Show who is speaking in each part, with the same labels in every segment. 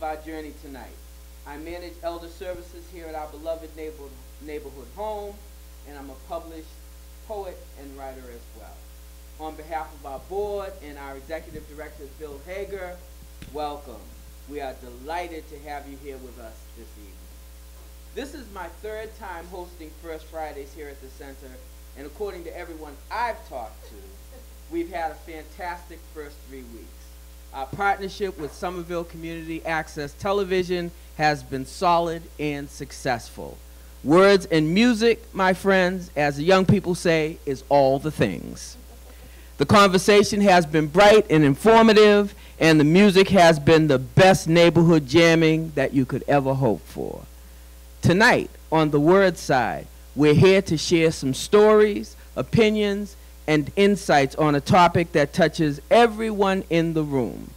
Speaker 1: of our journey tonight. I manage elder services here at our beloved neighborhood home, and I'm a published poet and writer as well. On behalf of our board and our executive director, Bill Hager, welcome. We are delighted to have you here with us this evening. This is my third time hosting First Fridays here at the center, and according to everyone I've talked to, we've had a fantastic first 3 weeks. Our partnership with Somerville Community Access Television has been solid and successful. Words and music, my friends, as the young people say, is all the things. The conversation has been bright and informative, and the music has been the best neighborhood jamming that you could ever hope for. Tonight, on the word side, we're here to share some stories, opinions, and insights on a topic that touches everyone in the room.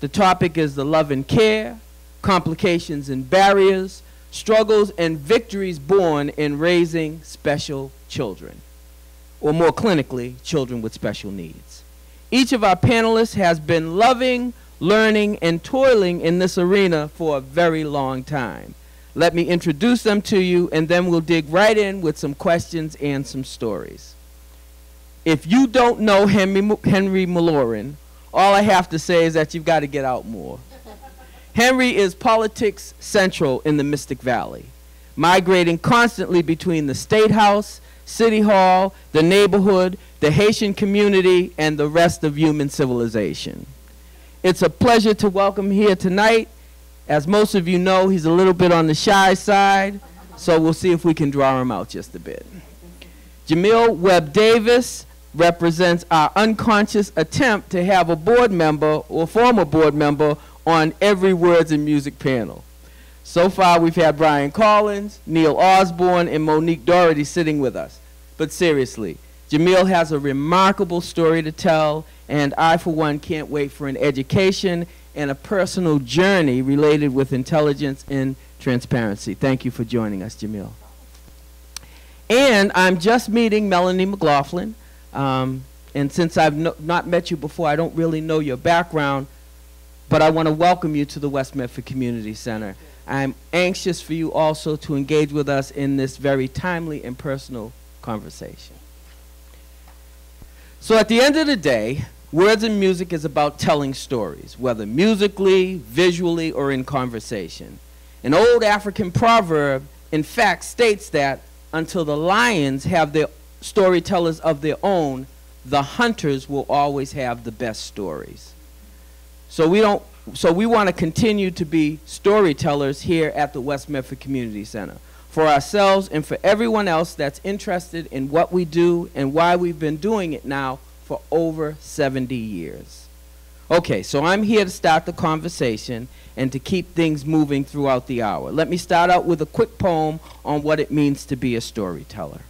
Speaker 1: The topic is the love and care, complications and barriers, struggles and victories born in raising special children, or more clinically, children with special needs. Each of our panelists has been loving, learning, and toiling in this arena for a very long time. Let me introduce them to you, and then we'll dig right in with some questions and some stories. If you don't know Henry Malorin, all I have to say is that you've got to get out more. Henry is politics central in the Mystic Valley, migrating constantly between the State House, City Hall, the neighborhood, the Haitian community, and the rest of human civilization. It's a pleasure to welcome him here tonight. As most of you know, he's a little bit on the shy side, so we'll see if we can draw him out just a bit. Jamil Webb Davis represents our unconscious attempt to have a board member or former board member on every Words and Music panel. So far, we've had Brian Collins, Neil Osborne, and Monique Doherty sitting with us. But seriously, Jamil has a remarkable story to tell, and I, for one, can't wait for an education and a personal journey related with intelligence and transparency. Thank you for joining us, Jamil. And I'm just meeting Melanie McLaughlin, and since I've not met you before, I don't really know your background, but I want to welcome you to the West Medford Community Center. I'm anxious for you also to engage with us in this very timely and personal conversation. So at the end of the day, Words and Music is about telling stories, whether musically, visually, or in conversation. An old African proverb, in fact, states that until the lions have their storytellers of their own, the hunters will always have the best stories. So we want to continue to be storytellers here at the West Medford Community Center for ourselves and for everyone else that's interested in what we do and why we've been doing it now for over 70 years. Okay, so I'm here to start the conversation and to keep things moving throughout the hour. Let me start out with a quick poem on what it means to be a storyteller.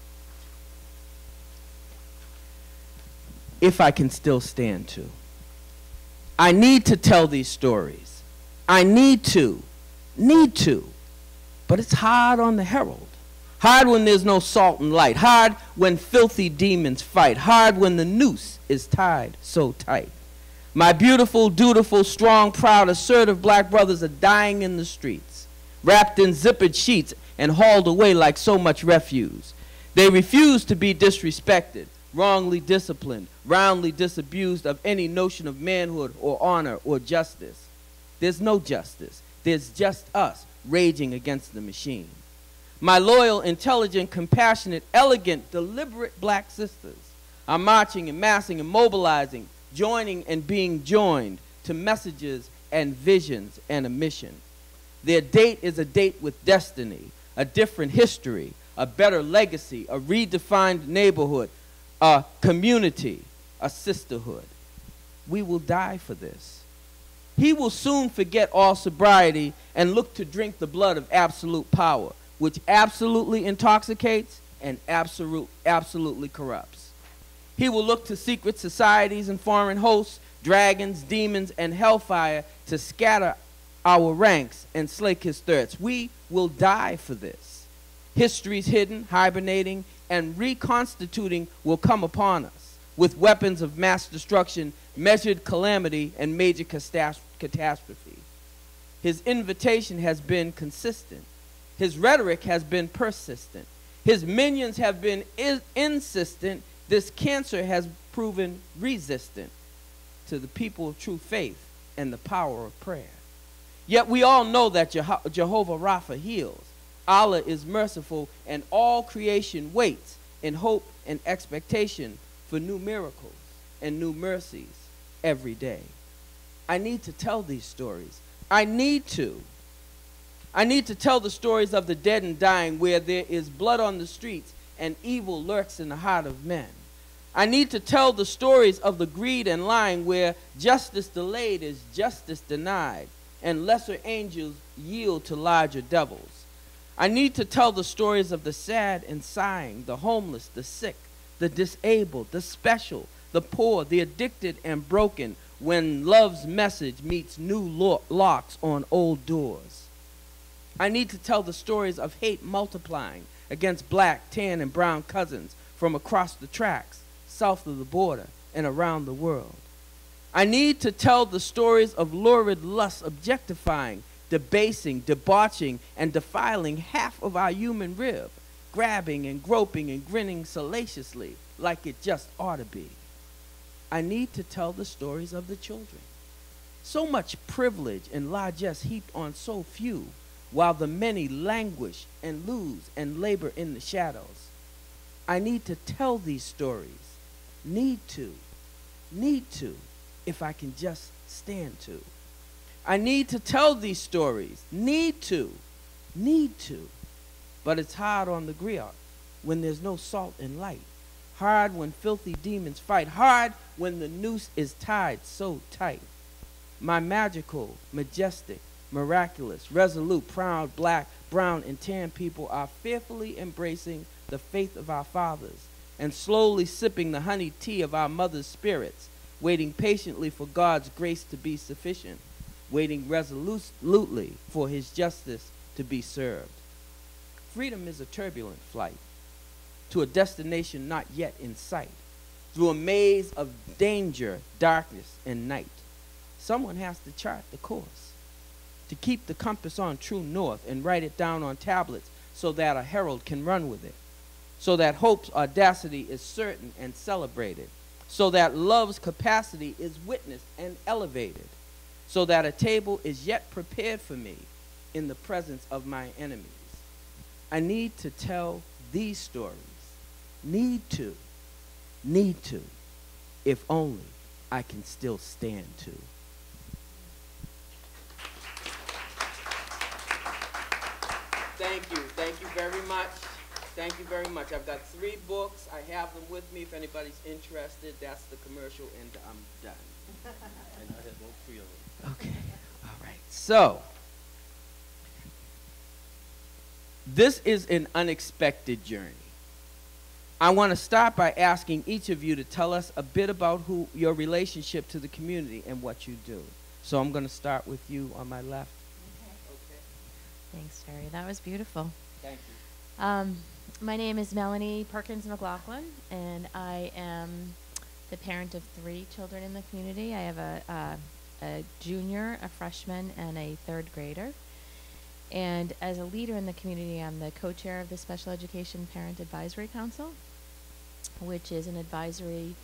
Speaker 1: If I can still stand to. I need to tell these stories. I need to, but it's hard on the herald. Hard when there's no salt and light. Hard when filthy demons fight. Hard when the noose is tied so tight. My beautiful, dutiful, strong, proud, assertive black brothers are dying in the streets, wrapped in zippered sheets and hauled away like so much refuse. They refuse to be disrespected, wrongly disciplined, roundly disabused of any notion of manhood or honor or justice. There's no justice. There's just us raging against the machine. My loyal, intelligent, compassionate, elegant, deliberate black sisters are marching and massing and mobilizing, joining and being joined to messages and visions and a mission. Their date is a date with destiny, a different history, a better legacy, a redefined neighborhood, a community, a sisterhood. We will die for this. He will soon forget all sobriety and look to drink the blood of absolute power, which absolutely intoxicates and absolutely corrupts. He will look to secret societies and foreign hosts, dragons, demons, and hellfire to scatter our ranks and slake his thirst. We will die for this. History's hidden, hibernating, and reconstituting will come upon us with weapons of mass destruction, measured calamity, and major catastrophe. His invitation has been consistent. His rhetoric has been persistent. His minions have been insistent. This cancer has proven resistant to the people of true faith and the power of prayer. Yet we all know that Jehovah Rapha heals. Allah is merciful, and all creation waits in hope and expectation for new miracles and new mercies every day. I need to tell these stories. I need to tell the stories of the dead and dying, where there is blood on the streets and evil lurks in the heart of men. I need to tell the stories of the greed and lying, where justice delayed is justice denied, and lesser angels yield to larger devils. I need to tell the stories of the sad and sighing, the homeless, the sick, the disabled, the special, the poor, the addicted and broken, when love's message meets new locks on old doors. I need to tell the stories of hate multiplying against black, tan, and brown cousins from across the tracks, south of the border, and around the world. I need to tell the stories of lurid lust objectifying, debasing, debauching, and defiling half of our human rib, grabbing and groping and grinning salaciously like it just ought to be. I need to tell the stories of the children. So much privilege and largesse heaped on so few, while the many languish and lose and labor in the shadows. I need to tell these stories. Need to, if I can just stand to. I need to tell these stories. Need to. But it's hard on the griot when there's no salt and light. Hard when filthy demons fight. Hard when the noose is tied so tight. My magical, majestic, miraculous, resolute, proud, black, brown, and tan people are fearfully embracing the faith of our fathers and slowly sipping the honey tea of our mother's spirits, waiting patiently for God's grace to be sufficient, waiting resolutely for his justice to be served. Freedom is a turbulent flight to a destination not yet in sight, through a maze of danger, darkness, and night. Someone has to chart the course, to keep the compass on true north and write it down on tablets so that a herald can run with it, so that hope's audacity is certain and celebrated, so that love's capacity is witnessed and elevated, so that a table is yet prepared for me in the presence of my enemies. I need to tell these stories. Need to, if only I can still stand to. Thank you very much. Thank you very much. I've got 3 books. I have them with me if anybody's interested. That's the commercial, and I'm done.
Speaker 2: And I have all 3 of them.
Speaker 1: Okay, all right. So, this is an unexpected journey. I want to start by asking each of you to tell us a bit about your relationship to the community and what you do. So I'm going to start with you on my left.
Speaker 3: Okay. Thanks, Terry. That was beautiful.
Speaker 1: Thank you.
Speaker 3: My name is Melanie Perkins McLaughlin, and I am the parent of 3 children in the community. I have a junior, a freshman, and a 3rd grader. And as a leader in the community, I'm the co-chair of the Special Education Parent Advisory Council, which is an advisory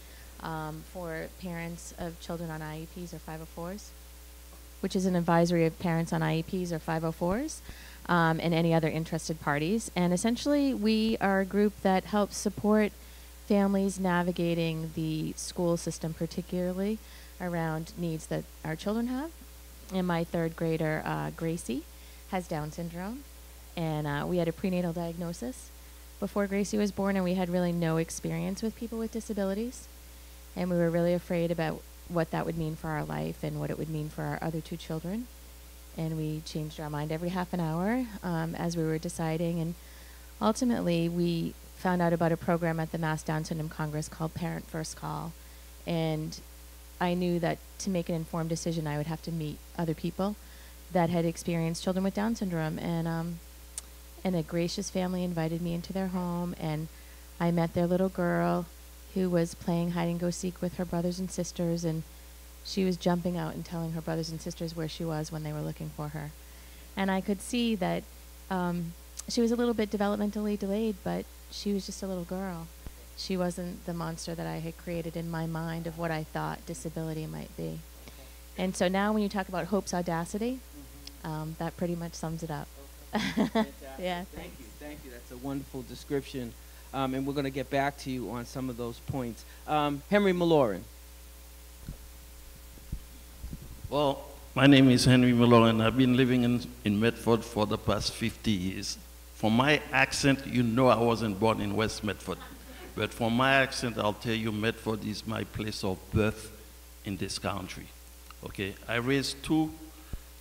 Speaker 3: for parents of children on IEPs or 504s, which is an advisory of parents on IEPs or 504s, and any other interested parties. And essentially, we are a group that helps support families navigating the school system, particularly around needs that our children have. And my 3rd grader, Gracie, has Down syndrome, and we had a prenatal diagnosis before Gracie was born, and we had really no experience with people with disabilities, and we were really afraid about what that would mean for our life and what it would mean for our other 2 children, and we changed our mind every half an hour as we were deciding, and ultimately we found out about a program at the Mass Down Syndrome Congress called Parent First Call, and I knew that to make an informed decision I would have to meet other people that had experienced children with Down syndrome, and a gracious family invited me into their home, and I met their little girl who was playing hide and go seek with her brothers and sisters, and she was jumping out and telling her brothers and sisters where she was when they were looking for her. And I could see that she was a little bit developmentally delayed, but she was just a little girl. She wasn't the monster that I had created in my mind of what I thought disability might be. And so now when you talk about Hope's audacity, that pretty much sums it up. Yeah,
Speaker 1: Thank you. Thank you. That's a wonderful description. And we're going to get back to you on some of those points. Henry Malorin.
Speaker 2: Well, my name is Henry Miller, and I've been living in Medford for the past 50 years. From my accent, you know I wasn't born in West Medford. But from my accent, I'll tell you Medford is my place of birth in this country. Okay, I raised two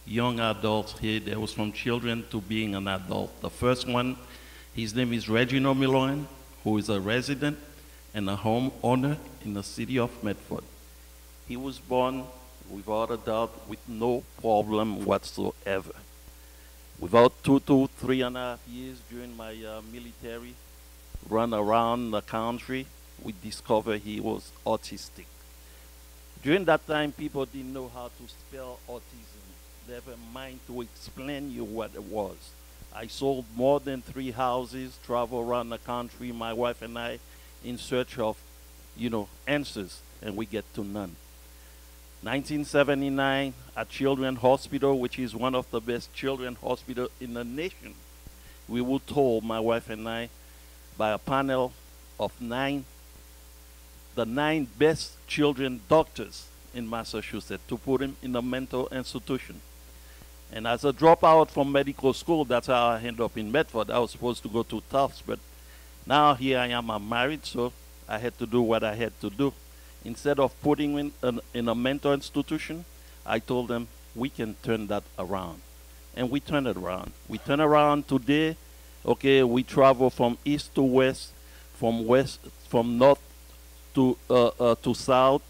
Speaker 2: young adults here. They was from children to being an adult. The first one, his name is Reginald Miloyan, who is a resident and a homeowner in the city of Medford. He was born without a doubt with no problem whatsoever. Without 2 to 3.5 years during my military run around the country, we discovered he was autistic. During that time, people didn't know how to spell autism, never mind to explain you what it was. I sold more than 3 houses, traveled around the country, my wife and I, in search of, answers, and we get to none. 1979, at Children's Hospital, which is one of the best children's hospitals in the nation, we were told, my wife and I, by a panel of the 9 best children doctors in Massachusetts, to put him in a mental institution. And as a dropout from medical school, that's how I ended up in Medford. I was supposed to go to Tufts, but now here I am, I'm married, so I had to do what I had to do. Instead of putting him in a mental institution, I told them, we can turn that around. And we turned it around. We turn around today, okay, we travel from east to west, from north to south.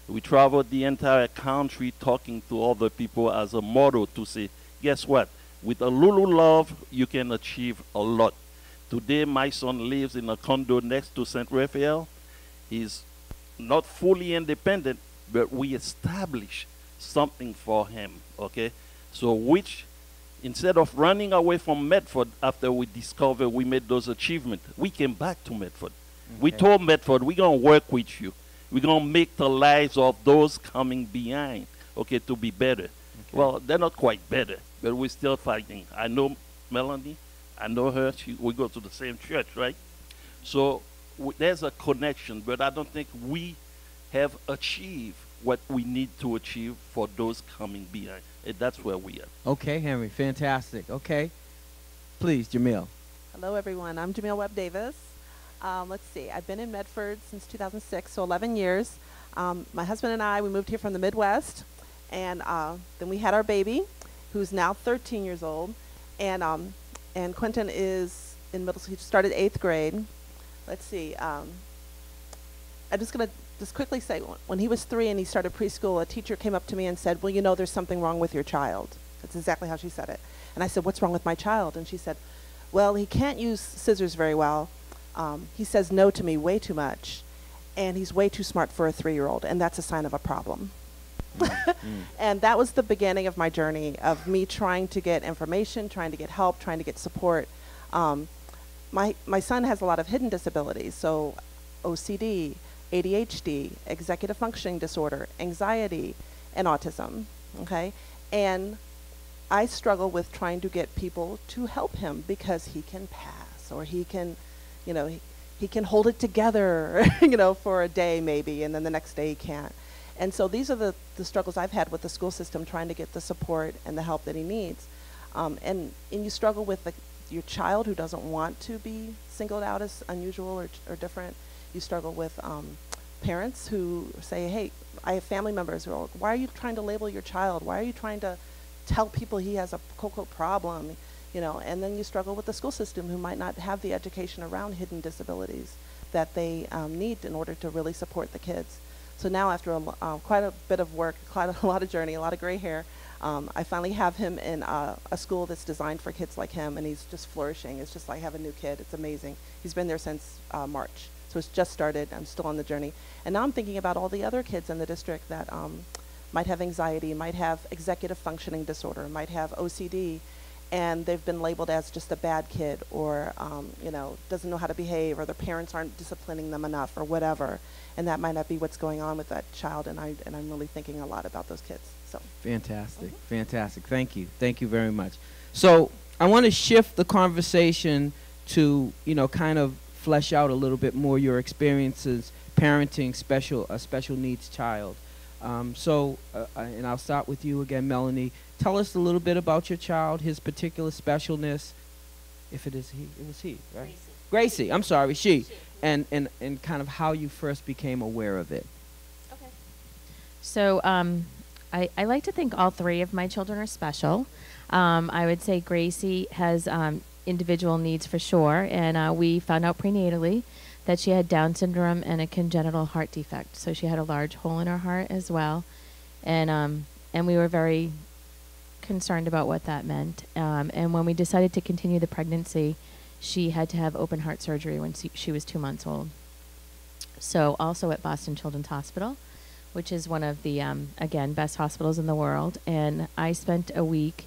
Speaker 2: We travel the entire country talking to other people as a motto to say, guess what? With a little love, you can achieve a lot. Today, my son lives in a condo next to St. Raphael. He's not fully independent, but we established something for him, okay? So which, instead of running away from Medford after we discovered we made those achievements, we came back to Medford. Okay. We told Medford, we're going to work with you. We're going to make the lives of those coming behind, okay, to be better. Okay. Well, they're not quite better, but we're still fighting. I know Melanie. I know her. We go to the same church, right? So there's a connection, but I don't think we have achieved what we need to achieve for those coming behind. And that's where we are.
Speaker 1: Okay, Henry, fantastic. Okay. Please, Jamil.
Speaker 4: Hello, everyone. I'm Jamil Webb Davis. Let's see. I've been in Medford since 2006, so 11 years. My husband and I, we moved here from the Midwest, and then we had our baby, who's now 13 years old, and Quentin is in middle school. He started 8th grade. Let's see. I'm just going to just quickly say, when he was 3 and he started preschool, a teacher came up to me and said, well, there's something wrong with your child. That's exactly how she said it. And I said, what's wrong with my child? And she said, well, he can't use scissors very well. He says no to me way too much. And he's way too smart for a 3-year-old. And that's a sign of a problem. And that was the beginning of my journey of me trying to get information, trying to get help, trying to get support. My son has a lot of hidden disabilities, so OCD, ADHD, executive functioning disorder, anxiety, and autism, okay? And I struggle with trying to get people to help him because he can pass, or he can, he can hold it together, for a day maybe, and then the next day he can't. And so these are the struggles I've had with the school system, trying to get the support and the help that he needs. And you struggle with your child who doesn't want to be singled out as unusual or different. You struggle with parents who say, hey, I have family members who are, why are you trying to label your child? Why are you trying to tell people he has a quote problem? And then you struggle with the school system who might not have the education around hidden disabilities that they need in order to really support the kids. So now after quite a bit of work, quite a lot of journey, a lot of gray hair, I finally have him in a school that's designed for kids like him, and he's just flourishing. It's just like having a new kid. It's amazing. He's been there since March. So it's just started. I'm still on the journey. And now I'm thinking about all the other kids in the district that might have anxiety, might have executive functioning disorder, might have OCD, and they've been labeled as just a bad kid, or doesn't know how to behave, or their parents aren't disciplining them enough, or whatever. And that might not be what's going on with that child. And I'm really thinking a lot about those kids. So
Speaker 5: fantastic, fantastic. Thank you very much. So I want to shift the conversation to kind of flesh out a little bit more your experiences parenting a special needs child. And I'll start with you again, Melanie. Tell us a little bit about your child, his particular specialness. If it is he, it was he, right? Gracie, I'm sorry, she. And kind of how you first became aware of it.
Speaker 3: Okay. So I like to think all three of my children are special. I would say Gracie has individual needs for sure, and we found out prenatally that she had Down syndrome and a congenital heart defect. So she had a large hole in her heart as well, and we were very concerned about what that meant. And when we decided to continue the pregnancy, she had to have open heart surgery when she was 2 months old. So also at Boston Children's Hospital, which is one of the, again, best hospitals in the world. And I spent a week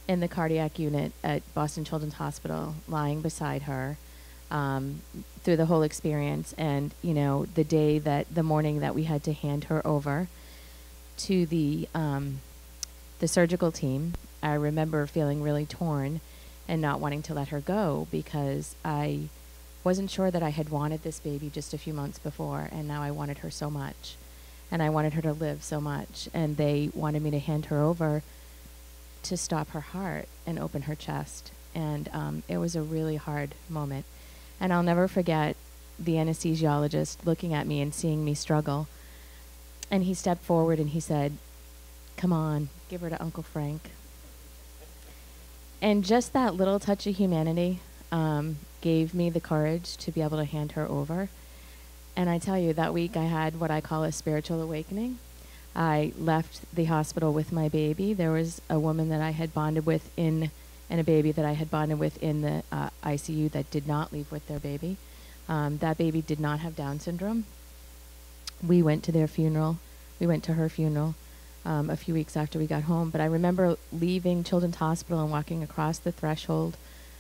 Speaker 3: in the cardiac unit at Boston Children's Hospital, lying beside her through the whole experience. And, the morning that we had to hand her over to the surgical team, I remember feeling really torn and not wanting to let her go, because I wasn't sure that I had wanted this baby just a few months before, and now I wanted her so much. And I wanted her to live so much. And they wanted me to hand her over to stop her heart and open her chest. And it was a really hard moment. And I'll never forget the anesthesiologist looking at me and seeing me struggle. And he stepped forward and he said, "Come on, give her to Uncle Frank." And just that little touch of humanity gave me the courage to be able to hand her over. And I tell you, that week I had what I call a spiritual awakening. I left the hospital with my baby. There was a woman that I had bonded with and a baby that I had bonded with in the ICU that did not leave with their baby. That baby did not have Down syndrome. We went to their funeral. We went to her funeral a few weeks after we got home. But I remember leaving Children's Hospital and walking across the threshold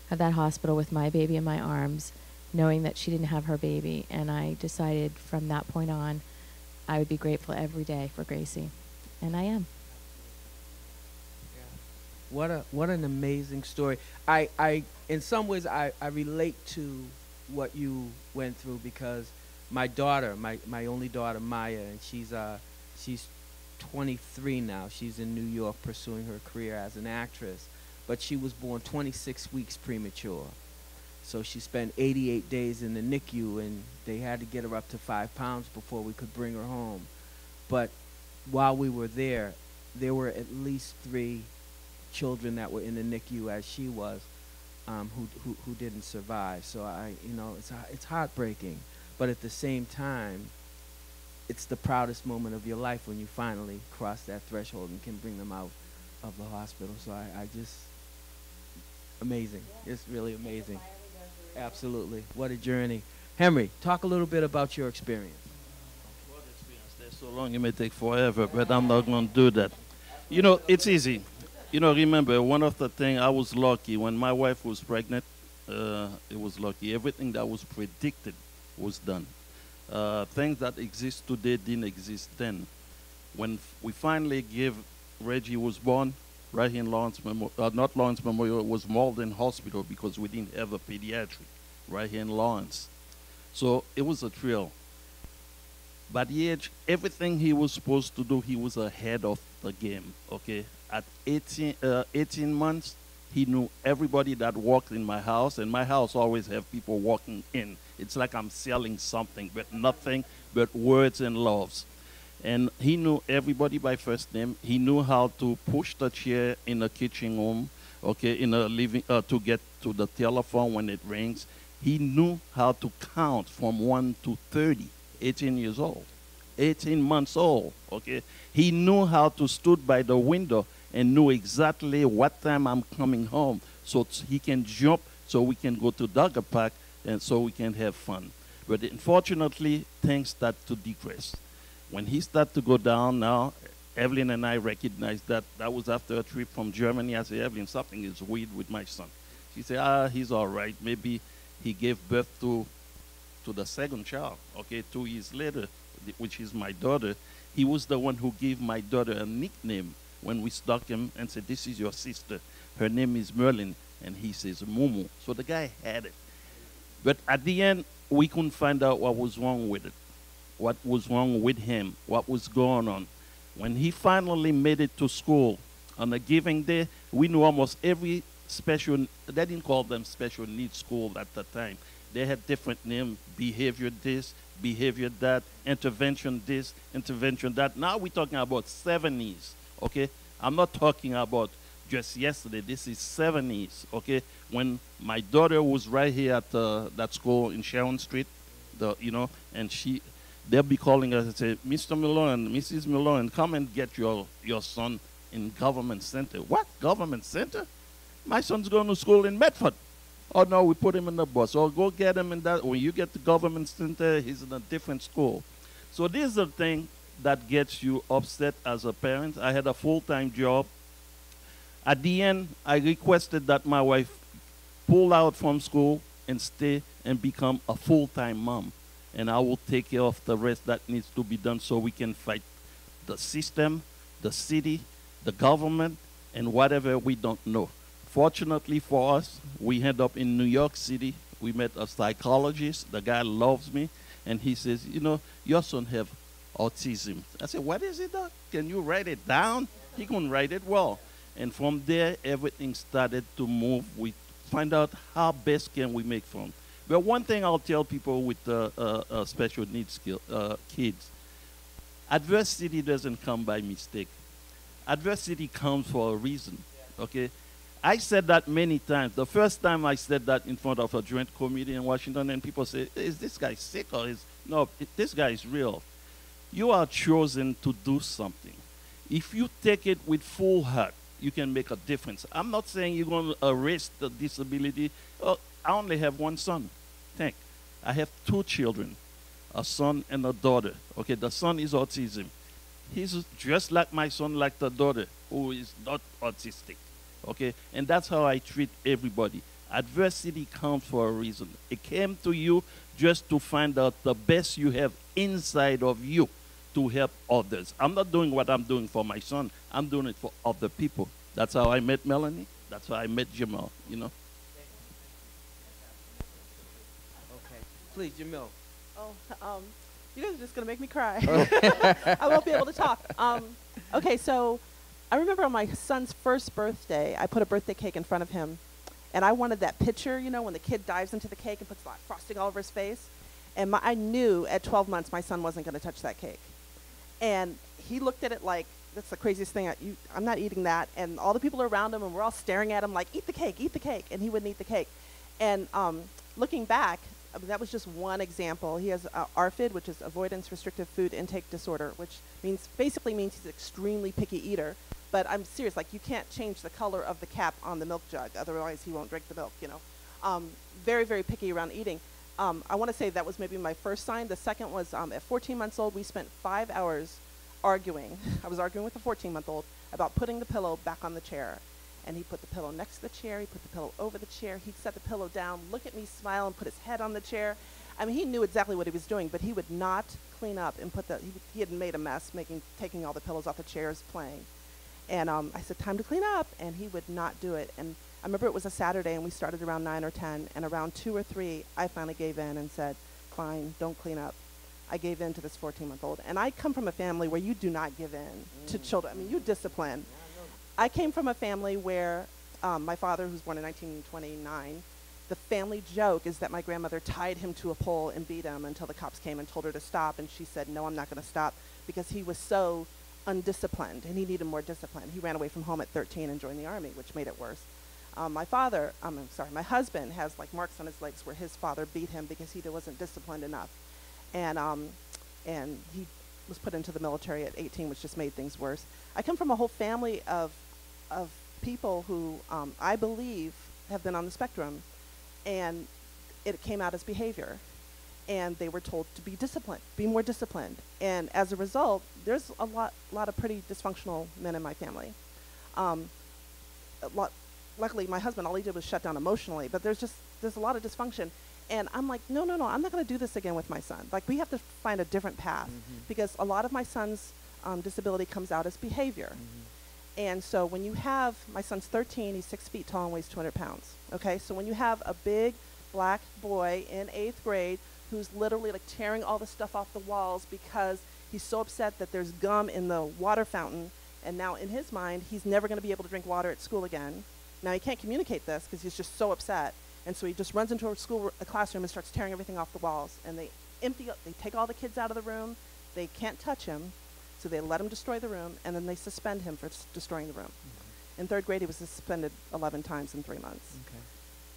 Speaker 3: of that hospital with my baby in my arms, knowing that she didn't have her baby. And I decided from that point on, I would be grateful every day for Gracie. And I am.
Speaker 5: Yeah. What an amazing story. I in some ways I relate to what you went through, because my daughter, my only daughter, Maya, and she's 23 now. She's in New York pursuing her career as an actress, but she was born 26 weeks premature. So she spent 88 days in the NICU, and they had to get her up to 5 pounds before we could bring her home. But while we were there were at least 3 children that were in the NICU as she was, who didn't survive. So it's heartbreaking, but at the same time, it's the proudest moment of your life when you finally cross that threshold and can bring them out of the hospital. So I just, amazing. It's really amazing. Absolutely. What a journey. Henry, talk a little bit about your experience.
Speaker 2: What experience? There's so long, it may take forever, but I'm not going to do that. It's easy. Remember, one of the things, I was lucky. When my wife was pregnant, it was lucky. Everything that was predicted was done. Things that exist today didn't exist then. When we finally gave, Reggie was born right here in Lawrence Memorial, not Lawrence Memorial, it was Malden Hospital, because we didn't have a pediatric right here in Lawrence. So it was a thrill. By the age, everything he was supposed to do, he was ahead of the game, okay? At 18 months, he knew everybody that walked in my house, and my house always have people walking in. It's like I'm selling something, but nothing but words and loves. And he knew everybody by first name. He knew how to push the chair in a kitchen room, okay, in a living, to get to the telephone when it rings. He knew how to count from 1 to 30, 18 years old, 18 months old, okay. He knew how to stood by the window and knew exactly what time I'm coming home, so he can jump so we can go to Dogger Park and so we can have fun. But unfortunately, things start to decrease. When he started to go down now, Evelyn and I recognized that that was after a trip from Germany. I said, Evelyn, something is weird with my son. She said, he's all right. Maybe he gave birth to the second child, okay, 2 years later, which is my daughter. He was the one who gave my daughter a nickname when we stuck him and said, this is your sister. Her name is Merlin. And he says, Mumu. So the guy had it. But at the end, we couldn't find out what was wrong with it, what was wrong with him, what was going on. When he finally made it to school on a given day, we knew almost every special, they didn't call them special needs school at the time. They had different names, behavior this, behavior that, intervention this, intervention that. Now we're talking about 70s, okay? I'm not talking about just yesterday. This is 70s, okay? When my daughter was right here at that school in Sharon Street, and they'll be calling us and say, Mr. Malone, Mrs. Malone, come and get your son in government center. What, government center? My son's going to school in Medford. Oh, no, we put him in the bus. Or go get him in that. When you get to government center, he's in a different school. So this is the thing that gets you upset as a parent. I had a full-time job. At the end, I requested that my wife pull out from school and stay and become a full-time mom. And I will take care of the rest that needs to be done so we can fight the system, the city, the government, and whatever we don't know. Fortunately for us, we end up in New York City. We met a psychologist. The guy loves me. And he says, your son have autism. I said, what is it, Doc? Can you write it down? He couldn't write it well. And from there, everything started to move. We find out how best can we make from. But one thing I'll tell people with special needs kids, adversity doesn't come by mistake. Adversity comes for a reason, okay? I said that many times. The first time I said that in front of a joint committee in Washington, and people say, is this guy sick or is... No, this guy is real. You are chosen to do something. If you take it with full heart, you can make a difference. I'm not saying you're going to erase the disability. Oh, I only have one son. I have 2 children, a son and a daughter. Okay, the son is autism. He's just like my son, like the daughter, who is not autistic. Okay, and that's how I treat everybody. Adversity comes for a reason. It came to you just to find out the best you have inside of you to help others. I'm not doing what I'm doing for my son. I'm doing it for other people. That's how I met Melanie. That's how I met Jamal,
Speaker 5: Okay. Please, Jamil.
Speaker 4: Oh, you guys are just going to make me cry. I won't be able to talk. Okay, so I remember on my son's first birthday, I put a birthday cake in front of him, and I wanted that picture, when the kid dives into the cake and puts frosting all over his face. And I knew at 12 months my son wasn't going to touch that cake. And he looked at it like, that's the craziest thing. I'm not eating that. And all the people around him, and we're all staring at him like, eat the cake, eat the cake. And he wouldn't eat the cake. And looking back, that was just one example. He has ARFID, which is Avoidance Restrictive Food Intake Disorder, which basically means he's an extremely picky eater. But I'm serious, like you can't change the color of the cap on the milk jug, otherwise he won't drink the milk, Very, very picky around eating. I want to say that was maybe my first sign. The second was at 14 months old, we spent 5 hours arguing. I was arguing with the 14-month-old about putting the pillow back on the chair. And he put the pillow next to the chair, he put the pillow over the chair, he'd set the pillow down, look at me, smile, and put his head on the chair. I mean, he knew exactly what he was doing, but he would not clean up and he had made a mess, taking all the pillows off the chairs, playing. And I said, time to clean up, and he would not do it. And I remember it was a Saturday, and we started around 9 or 10, and around 2 or 3, I finally gave in and said, fine, don't clean up. I gave in to this 14-month-old. And I come from a family where you do not give in to children. I mean, you discipline. I came from a family where my father, who was born in 1929, the family joke is that my grandmother tied him to a pole and beat him until the cops came and told her to stop, and she said, no, I'm not going to stop, because he was so undisciplined and he needed more discipline. He ran away from home at 13 and joined the Army, which made it worse. My husband has like marks on his legs where his father beat him because he wasn't disciplined enough. And he was put into the military at 18, which just made things worse. I come from a whole family of people who I believe have been on the spectrum, and it came out as behavior. and they were told to be disciplined, be more disciplined. And as a result, there's a lot of pretty dysfunctional men in my family. Um, Luckily, my husband, all he did was shut down emotionally, but there's a lot of dysfunction. And I'm like, no, I'm not going to do this again with my son. Like, we have to find a different path, because a lot of my son's disability comes out as behavior. And so when you have, my son's 13, he's 6 feet tall and weighs 200 pounds. Okay, so when you have a big black boy in 8th grade who's literally like tearing all the stuff off the walls because he's so upset that there's gum in the water fountain, and now in his mind, he's never going to be able to drink water at school again. Now he can't communicate this because he's just so upset. And so he just runs into a classroom and starts tearing everything off the walls. And they take all the kids out of the room. They can't touch him, so they let him destroy the room, and then they suspend him for destroying the room. In 3rd grade, he was suspended 11 times in 3 months.
Speaker 5: Okay.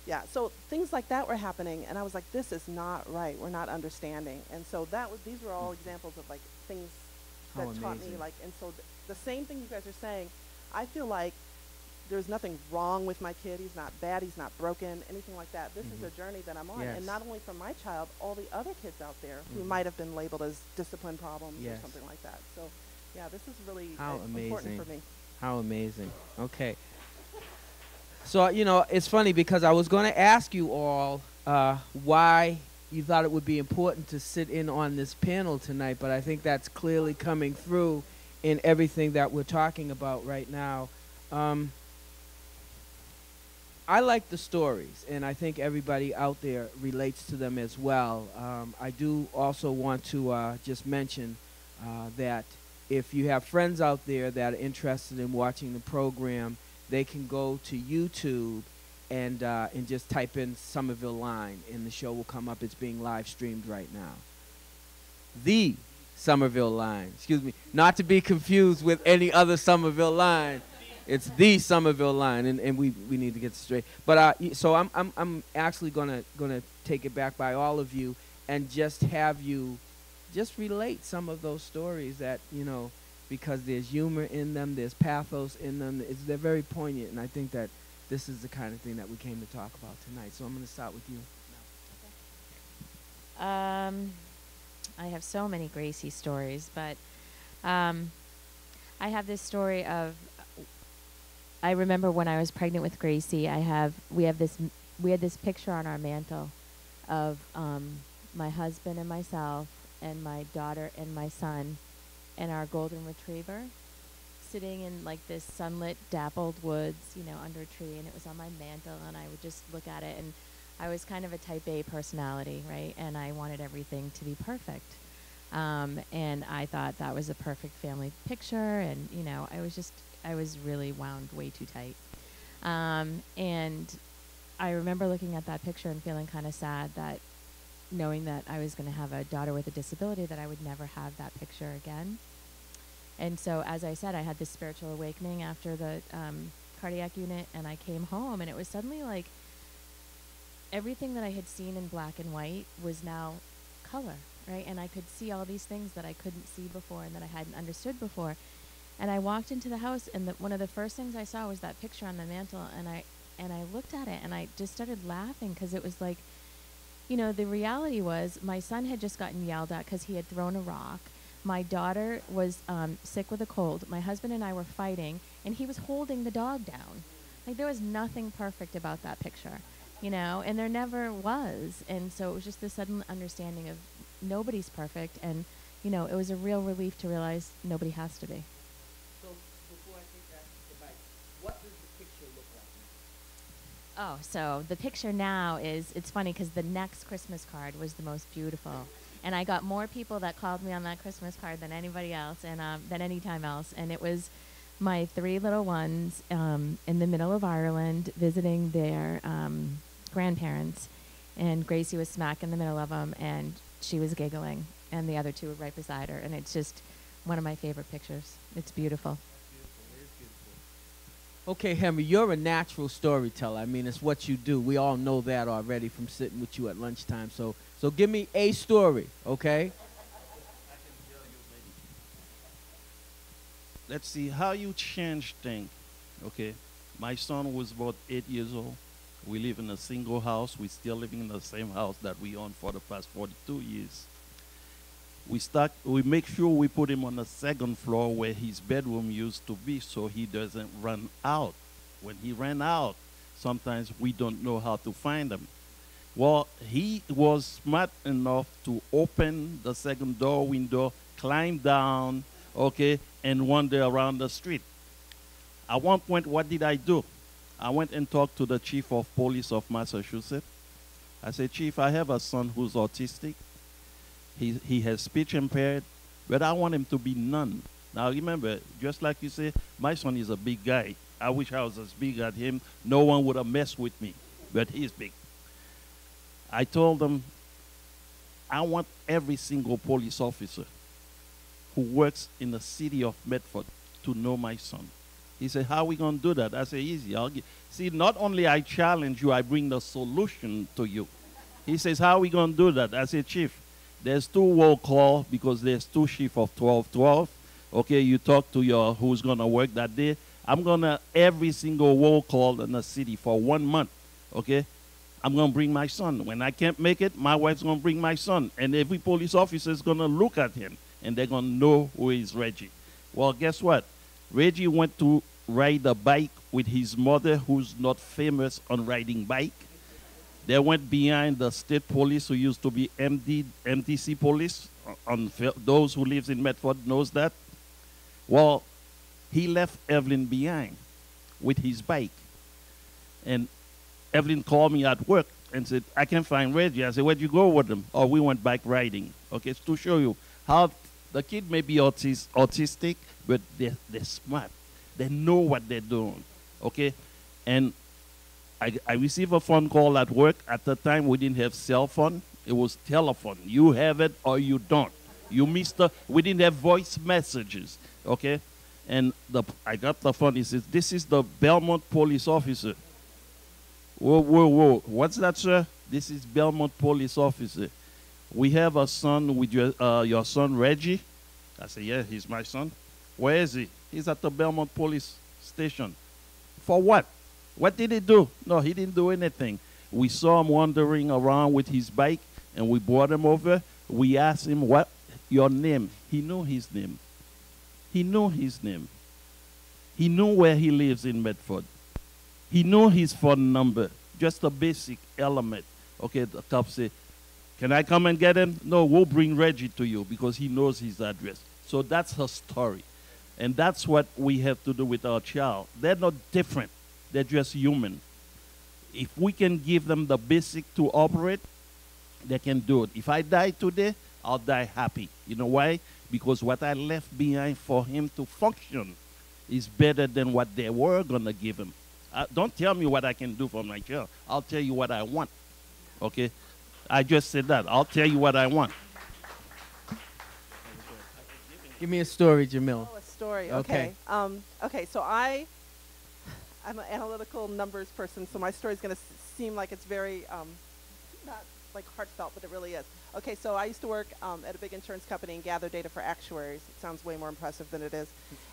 Speaker 4: Yeah, so things like that were happening, and I was like, this is not right. We're not understanding. And so these were all examples of like things that taught me, like, and so the same thing you guys are saying, I feel like there's nothing wrong with my kid. He's not bad. He's not broken, anything like that. This is a journey that I'm on.
Speaker 5: Yes.
Speaker 4: And not only for my child, all the other kids out there who might have been labeled as discipline problems or something like that. So, yeah, this is really important for me.
Speaker 5: How amazing. Okay. So, it's funny because I was going to ask you all why you thought it would be important to sit in on this panel tonight, but I think that's clearly coming through in everything that we're talking about right now. I like the stories, and I think everybody out there relates to them as well. I do also want to just mention that if you have friends out there that are interested in watching the program, they can go to YouTube and just type in Somerville Line, and the show will come up. It's being live streamed right now. The Somerville Line, excuse me, not to be confused with any other Somerville Line. It's the Somerville Line, and we need to get straight. But so I'm actually gonna take it back by all of you and just have you just relate some of those stories that because there's humor in them, there's pathos in them. They're very poignant, and I think that this is the kind of thing that we came to talk about tonight. So I'm gonna start with you.
Speaker 3: I have so many Gracie stories, but I have this story of. I remember when I was pregnant with Gracie, we had this picture on our mantle of my husband and myself and my daughter and my son and our golden retriever sitting in like this sunlit, dappled woods, under a tree, and it was on my mantle, and I would just look at it, and I was kind of a type A personality, right? And I wanted everything to be perfect. And I thought that was a perfect family picture, and I was really wound way too tight. And I remember looking at that picture and feeling kind of sad that knowing that I was going to have a daughter with a disability, that I would never have that picture again. And so, as I said, I had this spiritual awakening after the cardiac unit, and I came home, and it was suddenly like everything that I had seen in black and white was now color, right? And I could see all these things that I couldn't see before and that I hadn't understood before. And I walked into the house, and one of the first things I saw was that picture on the mantle, and I looked at it, and I just started laughing because it was like, the reality was my son had just gotten yelled at because he had thrown a rock. My daughter was sick with a cold. My husband and I were fighting, and he was holding the dog down. Like, there was nothing perfect about that picture, and there never was. And so it was just this sudden understanding of nobody's perfect, and, it was a real relief to realize nobody has to be.
Speaker 1: So before I take that advice, what does the picture look like now?
Speaker 3: Oh, so the picture now it's funny because the next Christmas card was the most beautiful. And I got more people that called me on that Christmas card than anybody else, and than any time else. And it was my 3 little ones in the middle of Ireland visiting their grandparents. And Gracie was smack in the middle of them, and she was giggling. And the other 2 were right beside her. And it's just one of my favorite pictures. It's beautiful.
Speaker 5: Okay, Henry, you're a natural storyteller. I mean, it's what you do. We all know that already from sitting with you at lunchtime. So give me a story, okay?
Speaker 2: Let's see how you change things. Okay, my son was about 8 years old. We live in a single house. We're still living in the same house that we own for the past 42 years. We make sure we put him on the second floor where his bedroom used to be so he doesn't run out. When he ran out, sometimes we don't know how to find him. Well, he was smart enough to open the second door window, climb down, okay, and wander around the street. At one point, what did I do? I went and talked to the chief of police of Massachusetts. I said, Chief, I have a son who's autistic. He has speech impaired, but I want him to be none. Now remember, just like you say, my son is a big guy. I wish I was as big as him. No one would have messed with me, but he's big. I told them, I want every single police officer who works in the city of Medford to know my son. He said, how are we going to do that? I said, easy. See, not only I challenge you, I bring the solution to you. He says, how are we going to do that? I said, Chief, there's 2 roll call because there's 2 shifts of 12-12. Okay, you talk to your who's going to work that day. I'm going to every single roll call in the city for 1 month. Okay? I'm going to bring my son. When I can't make it, my wife's going to bring my son. And every police officer is going to look at him, and they're going to know who is Reggie. Well, guess what? Reggie went to ride a bike with his mother, who's not famous on riding bike. They went behind the state police, who used to be MTC police. Those who lives in Medford knows that. Well, he left Evelyn behind with his bike. And Evelyn called me at work and said, I can't find Reggie. I said, where'd you go with him? Oh, we went bike riding. Okay, it's to show you how the kid may be autistic, but they're smart. They know what they're doing. Okay? And I received a phone call at work. At the time, we didn't have cell phone. It was telephone. You have it or you don't. You missed we didn't have voice messages. Okay? And I got the phone. He says, this is the Belmont police officer. Whoa, whoa, whoa. What's that, sir? This is Belmont police officer. We have a son with your son, Reggie. I said, yeah, he's my son. Where is he? He's at the Belmont police station. For what? What did he do? No, he didn't do anything. We saw him wandering around with his bike, and we brought him over. We asked him, what your name? He knew his name. He knew his name. He knew where he lives in Medford. He knew his phone number, just a basic element. Okay, the cop said, can I come and get him? No, we'll bring Reggie to you because he knows his address. So that's her story. And that's what we have to do with our child. They're not different. They're just human. If we can give them the basic to operate, they can do it. If I die today, I'll die happy. You know why? Because what I left behind for him to function is better than what they were going to give him. Don't tell me what I can do for my child. I'll tell you what I want. Okay? I just said that. I'll tell you what I want.
Speaker 5: Give me a story, Jamil.
Speaker 4: Oh, a story. Okay. Okay, so I'm an analytical numbers person, so my story is going to seem like it's very, not like heartfelt, but it really is. Okay, so I used to work at a big insurance company and gather data for actuaries. It sounds way more impressive than it is.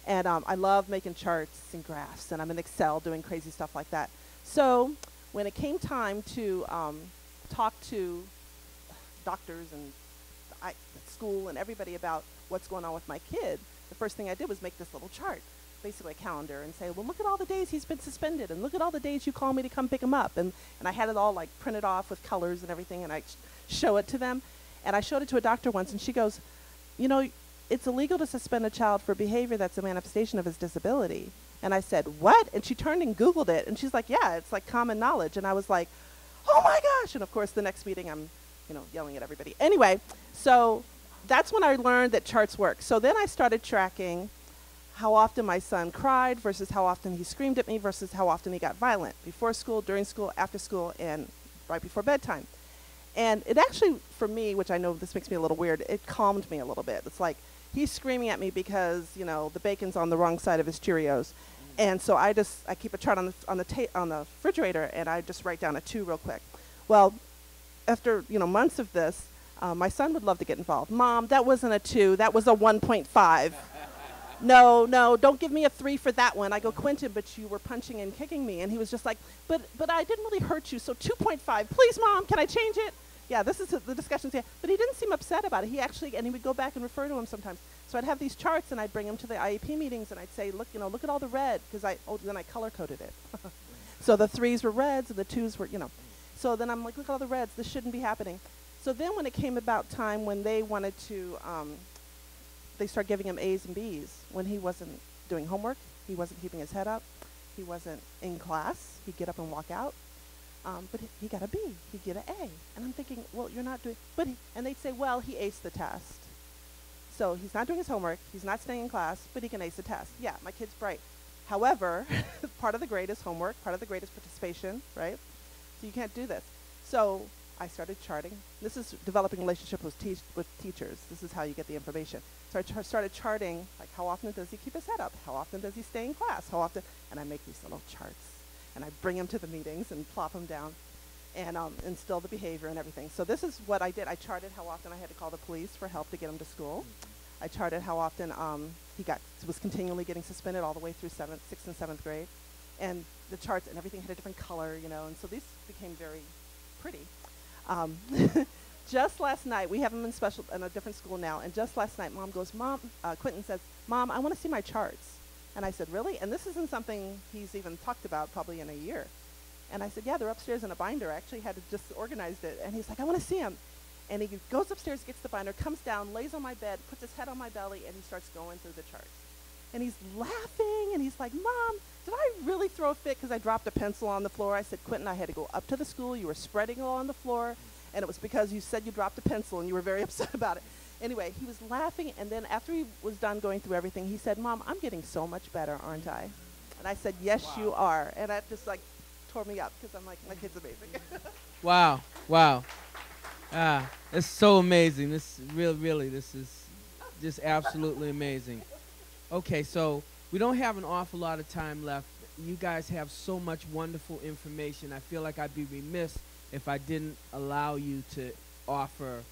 Speaker 4: And I love making charts and graphs, and I'm in Excel doing crazy stuff like that. So when it came time to talk to doctors and school and everybody about what's going on with my kid, the first thing I did was make this little chart, basically a calendar, and say, well, look at all the days he's been suspended, and look at all the days you call me to come pick him up. And I had it all like printed off with colors and everything, and I show it to them. And I showed it to a doctor once, and she goes, you know, it's illegal to suspend a child for behavior that's a manifestation of his disability. And I said, what? And she turned and Googled it, and she's like, yeah, it's like common knowledge. And I was like, oh my gosh. And of course, the next meeting, I'm, yelling at everybody. Anyway, so that's when I learned that charts work. So then I started tracking how often my son cried versus how often he screamed at me versus how often he got violent, before school, during school, after school, and right before bedtime. And it actually, for me, which I know this makes me a little weird, it calmed me a little bit. It's like he's screaming at me because, the bacon's on the wrong side of his Cheerios. And so I keep a chart on the refrigerator, and I just write down a 2 real quick. Well, after, months of this, my son would love to get involved. Mom, that wasn't a 2, that was a 1.5. no, no, don't give me a 3 for that one. I go, Quentin, but you were punching and kicking me. And he was just like, but I didn't really hurt you, so 2.5. Please, Mom, can I change it? Yeah, this is the discussions. Yeah. But he didn't seem upset about it. He actually, and he would go back and refer to him sometimes. So I'd have these charts, and I'd bring him to the IEP meetings, and I'd say, look, look at all the red, because then I color-coded it. So the 3s were reds, and the 2s were, So then I'm like, look at all the reds. This shouldn't be happening. So then when it came about time when they wanted to, they started giving him A's and B's. When he wasn't doing homework, he wasn't keeping his head up, he wasn't in class, he'd get up and walk out. But he got a B, he'd get an A. And I'm thinking, well, you're not doing, and they'd say, well, he aced the test. So he's not doing his homework, he's not staying in class, but he can ace the test. Yeah, my kid's bright. However, part of the grade is homework, part of the grade is participation, right? So you can't do this. So I started charting. This is developing relationships with teachers. This is how you get the information. So I started charting, like how often does he keep his head up? How often does he stay in class? How often? And I make these little charts. And I bring them to the meetings and plop them down and instill the behavior and everything. So this is what I did. I charted how often I had to call the police for help to get him to school. I charted how often he was continually getting suspended all the way through 6th and 7th grade. And the charts and everything had a different color, and so these became very pretty. Just last night, we have him in a different school now, and just last night, Quentin says, Mom, I want to see my charts. And I said, really? And this isn't something he's even talked about probably in a year. And I said, yeah, they're upstairs in a binder. I actually had to just organized it. And he's like, I want to see them. And he goes upstairs, gets the binder, comes down, lays on my bed, puts his head on my belly, and he starts going through the charts. And he's laughing, and he's like, Mom, did I really throw a fit because I dropped a pencil on the floor? I said, Quentin, I had to go up to the school. You were spreading it all on the floor, and it was because you said you dropped a pencil, and you were very upset about it. Anyway, he was laughing, and then after he was done going through everything, he said, Mom, I'm getting so much better, aren't I? And I said, yes, wow. You are. And that just, tore me up because I'm like, my kid's amazing.
Speaker 5: Wow. Wow. It's so amazing. This is just absolutely amazing. Okay, so we don't have an awful lot of time left. You guys have so much wonderful information. I feel like I'd be remiss if I didn't allow you to offer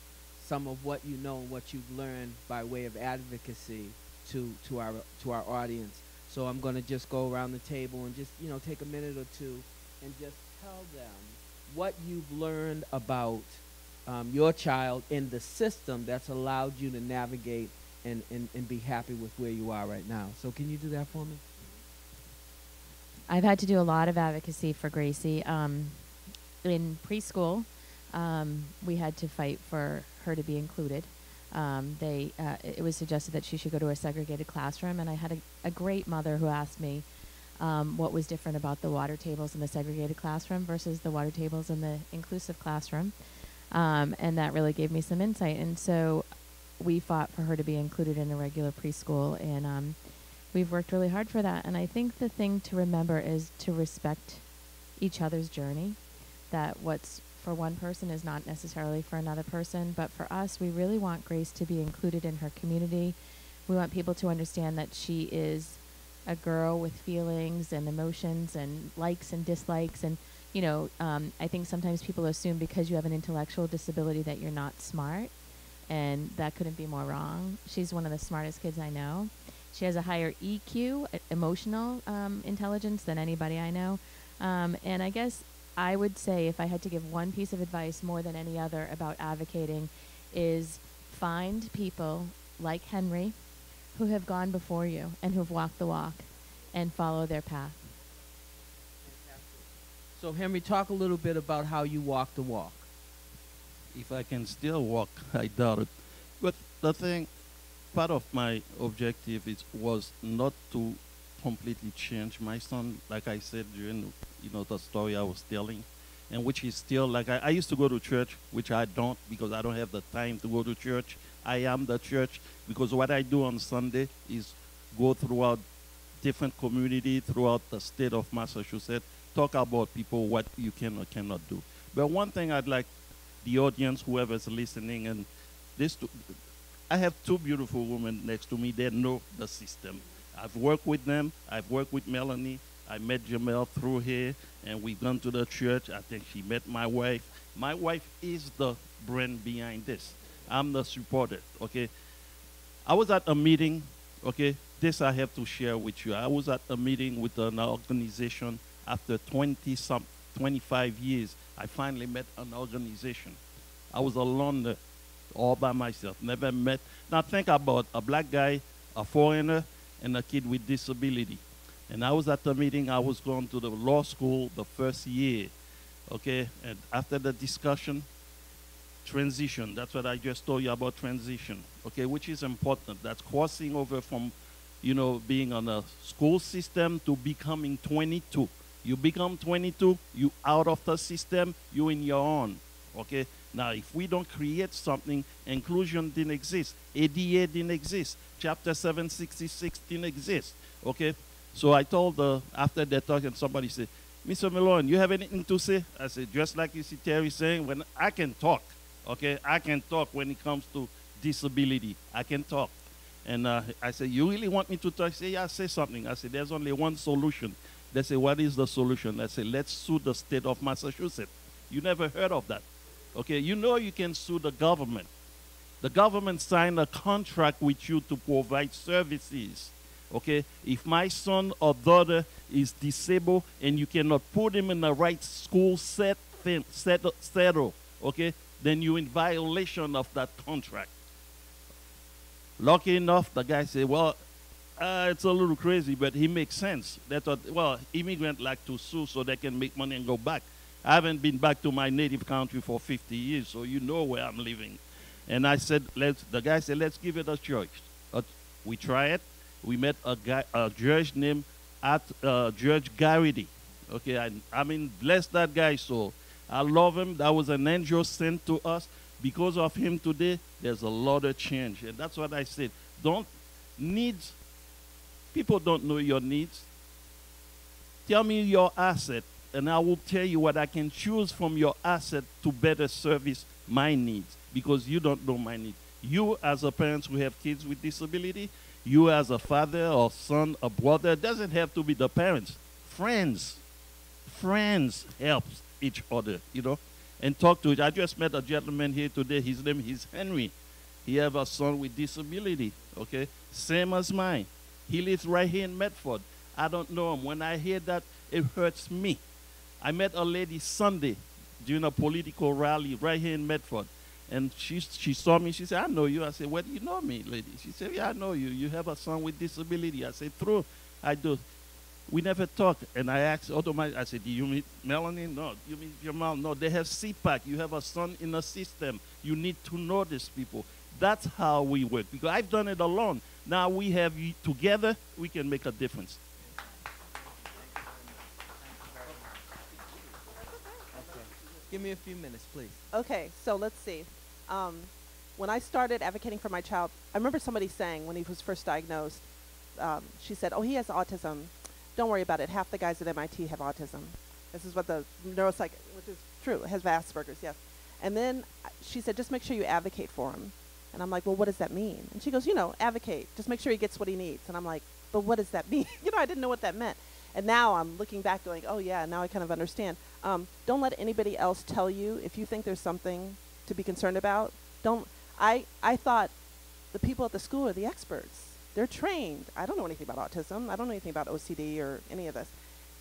Speaker 5: some of what you know and what you've learned by way of advocacy to our audience. So I'm going to just go around the table and just take a minute or two and just tell them what you've learned about your child in the system that's allowed you to navigate and be happy with where you are right now. So can you do that for me?
Speaker 3: I've had to do a lot of advocacy for Gracie. In preschool, we had to fight for her to be included. It was suggested that she should go to a segregated classroom, and I had a great mother who asked me what was different about the water tables in the segregated classroom versus the water tables in the inclusive classroom. And that really gave me some insight. And so we fought for her to be included in a regular preschool, and we've worked really hard for that. And I think the thing to remember is to respect each other's journey, that what's for one person is not necessarily for another person. But for us, we really want Grace to be included in her community. We want people to understand that she is a girl with feelings and emotions and likes and dislikes. And, I think sometimes people assume because you have an intellectual disability that you're not smart. And that couldn't be more wrong. She's one of the smartest kids I know. She has a higher EQ, emotional intelligence, than anybody I know. And I guess I would say, if I had to give one piece of advice more than any other about advocating, is find people like Henry who have gone before you and who've walked the walk, and follow their path.
Speaker 5: So Henry, talk a little bit about how you walk the walk.
Speaker 2: If I can still walk, I doubt it. But the thing, part of my objective was not to completely change my son, like I said during the story I was telling, and which is still like I used to go to church, which I don't because I don't have the time to go to church. I am the church because what I do on Sunday is go throughout different communities throughout the state of Massachusetts, talk about people what you can or cannot do. But one thing I'd like the audience, whoever's listening, and I have two beautiful women next to me. They know the system. I've worked with them. I've worked with Melanie. I met Jamel through here, and we've gone to the church. I think she met my wife. My wife is the brain behind this. I'm the supporter, okay? I was at a meeting, okay, this I have to share with you. I was at a meeting with an organization after 25 years. I finally met an organization. I was alone there, all by myself, never met. Now think about a black guy, a foreigner, and a kid with disability. And I was at the meeting, I was going to the law school the first year, okay? And after the discussion, transition, that's what I just told you about transition, okay, which is important. That's crossing over from, you know, being on a school system to becoming 22. You become 22, you out of the system, you in your own, okay? Now, if we don't create something, inclusion didn't exist, ADA didn't exist, Chapter 766 didn't exist, okay? So I told after that talk, and somebody said, Mr. Malone, you have anything to say? I said, just like you see Terry saying, when I can talk, okay? I can talk when it comes to disability. I can talk. And I said, you really want me to talk? I said, yeah, say something. I said, there's only one solution. They said, what is the solution? I said, let's sue the state of Massachusetts. You never heard of that. Okay, you know you can sue the government. The government signed a contract with you to provide services. Okay, if my son or daughter is disabled and you cannot put him in the right school settle, okay, then you're in violation of that contract. Lucky enough, the guy said, well, it's a little crazy, but he makes sense. That's what, well, immigrants like to sue so they can make money and go back. I haven't been back to my native country for 50 years, so you know where I'm living. And I said, the guy said, let's give it a choice. We try it. We met a judge named Judge Garrity. Okay, I mean, bless that guy, so I love him. That was an angel sent to us. Because of him today, there's a lot of change. And that's what I said. People don't know your needs. Tell me your asset, and I will tell you what I can choose from your asset to better service my needs, because you don't know my needs. You as a parent who have kids with disability, you as a father or son or brother, it doesn't have to be the parents. Friends help each other, you know, and talk to it. I just met a gentleman here today. His name is Henry. He have a son with disability, okay, same as mine. He lives right here in Medford. I don't know him. When I hear that, it hurts me. I met a lady Sunday during a political rally right here in Medford. And she saw me. She said, I know you. I said, where do you know me, lady? She said, yeah, I know you. You have a son with disability. I said, true, I do. We never talked. And I asked I said, do you meet Melanie? No. You meet your mom? No. They have CPAC. You have a son in a system. You need to know these people. That's how we work. Because I've done it alone. Now we have you together, we can make a difference.
Speaker 5: Okay. Give me a few minutes, please.
Speaker 4: Okay, so let's see. When I started advocating for my child, I remember somebody saying when he was first diagnosed, she said, oh, he has autism. Don't worry about it. Half the guys at MIT have autism. This is what the neuropsych, which is true, has Asperger's, yes. And then she said, just make sure you advocate for him. And I'm like, well, what does that mean? And she goes, you know, advocate. Just make sure he gets what he needs. And I'm like, but what does that mean? You know, I didn't know what that meant. And now I'm looking back going, oh, yeah, now I kind of understand. Don't let anybody else tell you if you think there's something to be concerned about. I thought the people at the school are the experts. They're trained. I don't know anything about autism. I don't know anything about OCD or any of this.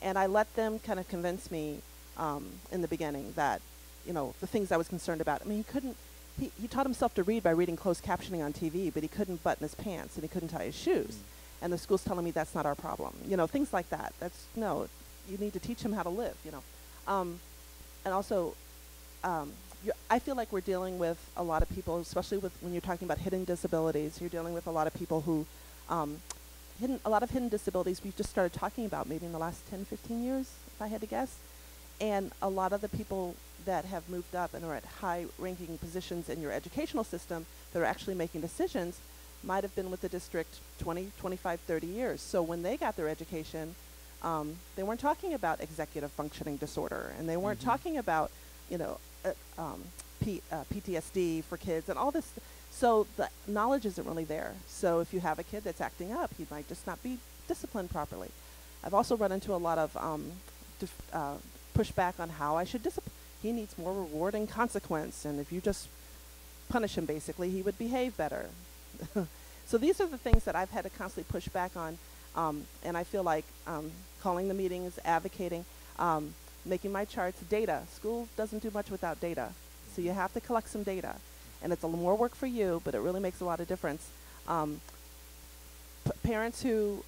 Speaker 4: And I let them kind of convince me in the beginning that, you know, the things I was concerned about. I mean, he taught himself to read by reading closed captioning on TV, but he couldn't button his pants and he couldn't tie his shoes. And the school's telling me that's not our problem. You know, things like that. No, you need to teach him how to live, you know. And also, I feel like we're dealing with a lot of people, especially when you're talking about hidden disabilities. You're dealing with a lot of people who, a lot of hidden disabilities we've just started talking about maybe in the last 10, 15 years, if I had to guess. And a lot of the people that have moved up and are at high-ranking positions in your educational system that are actually making decisions might have been with the district 20, 25, 30 years. So when they got their education, they weren't talking about executive functioning disorder, and they weren't talking about, you know, PTSD for kids and all this. So the knowledge isn't really there. So if you have a kid that's acting up, he might just not be disciplined properly. I've also run into a lot of pushback on how I should discipline. He needs more reward and consequence, and if you just punish him, basically, he would behave better. So these are the things that I've had to constantly push back on, and I feel like calling the meetings, advocating, making my charts, data. School doesn't do much without data, so you have to collect some data, and it's a little more work for you, but it really makes a lot of difference. Parents who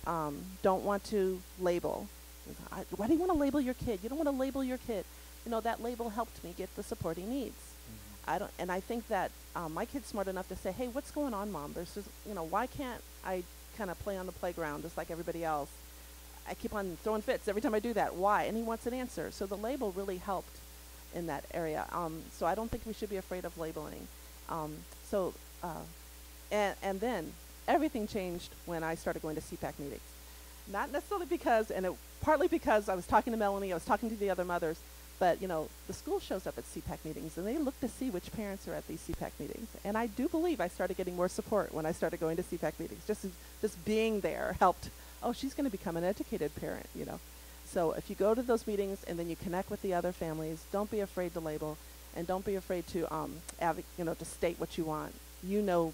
Speaker 4: don't want to label. Why do you want to label your kid? You don't want to label your kid. You know, that label helped me get the support he needs. And I think that my kid's smart enough to say, hey, what's going on, Mom? Versus, you know, why can't I kind of play on the playground just like everybody else? I keep on throwing fits every time I do that. Why? And he wants an answer. So the label really helped in that area. So I don't think we should be afraid of labeling. And then everything changed when I started going to CPAC meetings. Not necessarily because, partly because I was talking to Melanie, I was talking to the other mothers, but, you know, the school shows up at CPAC meetings, and they look to see which parents are at these CPAC meetings. And I do believe I started getting more support when I started going to CPAC meetings. Just being there helped. Oh, she's going to become an educated parent, you know. So if you go to those meetings and then you connect with the other families, don't be afraid to label, and don't be afraid to, to state what you want. You know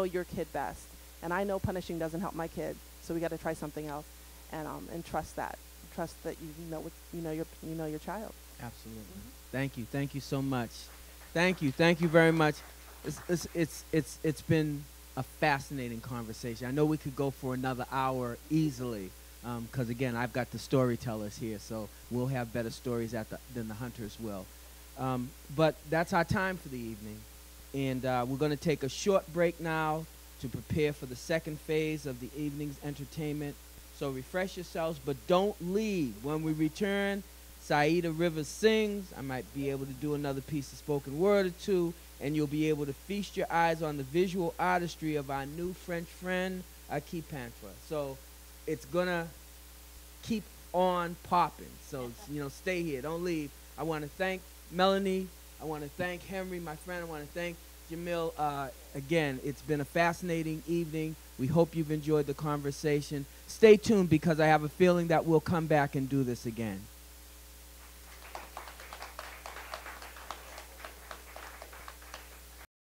Speaker 4: your kid best, and I know punishing doesn't help my kid, so we got to try something else, and trust that. Trust that you know your child.
Speaker 5: Absolutely. Thank you so much. Thank you very much. It's been a fascinating conversation. I know we could go for another hour easily, because again, I've got the storytellers here, so we'll have better stories than the hunters will. But that's our time for the evening, and we're going to take a short break now to prepare for the second phase of the evening's entertainment. So refresh yourselves, but don't leave. When we return, Saida Rivers sings. I might be able to do another piece of spoken word or two, and you'll be able to feast your eyes on the visual artistry of our new French friend, Aki Pantra. So it's gonna keep on popping. So, you know, stay here, don't leave. I want to thank Melanie. I want to thank Henry, my friend. I want to thank Jamil. Again, it's been a fascinating evening. We hope you've enjoyed the conversation. Stay tuned, because I have a feeling that we'll come back and do this again.